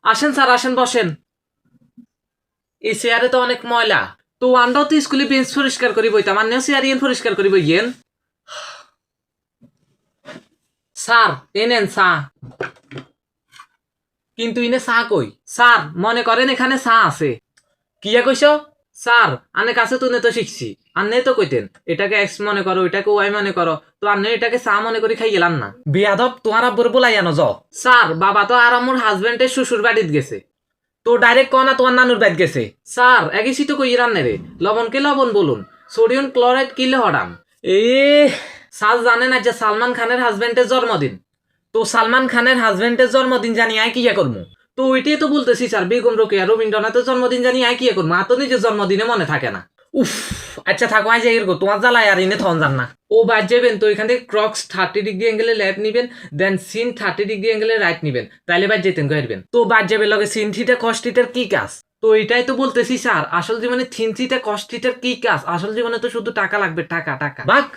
আসেন স্যার, আসেন, বসেন। এই চেয়ারে তো অনেক ময়লা। তো আন্ডাও তো স্কুলে বেঞ্চ পরিষ্কার করি বইতাম, আন্নেও চেয়ার ইয়েন পরিষ্কার করি বইয়েন। স্যার, এনেন চা। কিন্তু ইনে চা কই? স্যার, মনে করেন এখানে চা আছে। কিয়া কইস? স্যার, আনে কাছে তো তো শিখছি। আন্নে তো কইতেন এটাকে এক্স মনে করো, এটাকে ওয়াই মনে করো, তো আন্নে এটাকে চা মনে করি খাই গেলাম না। বেয়াদব, তোমার আব্বুর বলাই আনো যাও। স্যার, বাবা তো আর আমার হাজবেন্ডের শ্বশুর বাড়িতে গেছে। তো ডাইরেক্ট কনা তোমার নানুর বাড়িতে গেছে। স্যার, একই তো কই রান্নে রে। লবণকে লবণ বলুন, সোডিয়াম ক্লোরাইড কিলে হরাম। এ সাল জানে না যে সালমান খানের হাজবেন্ডের জন্মদিন? তো সালমান খানের হাজবেন্ডের জন্মদিন জানি আয় কিয়া করবো? তো ওইটাই তো বলতেছি স্যার, বেগম রোকেয়া রবীন্দ্রনাথের জন্মদিন জানি আয় কিয়া করবো? তো নিজের জন্মদিনে মনে থাকে না। উফ, আচ্ছা থাকো, আজ এরকম তোমার জ্বালায় আর ইনে থন যান না। ও বাদ যাবেন তো এখান থেকে ক্রক্স 30 ডিগ্রি অ্যাঙ্গেলে লেফট নিবেন, দেন সিন 30 ডিগ্রি অ্যাঙ্গেলে রাইট নিবেন, তাইলে বাদ যেতেন কইরবেন। তো বাদ যাবে লগে সিন থিটা কস থিটার কি কাজ? তো এটাই তো বলতেছি স্যার, আসল জীবনে থিন থিটা কস থিটার কি কাজ? আসল জীবনে তো শুধু টাকা লাগবে, টাকা টাকা। বাক।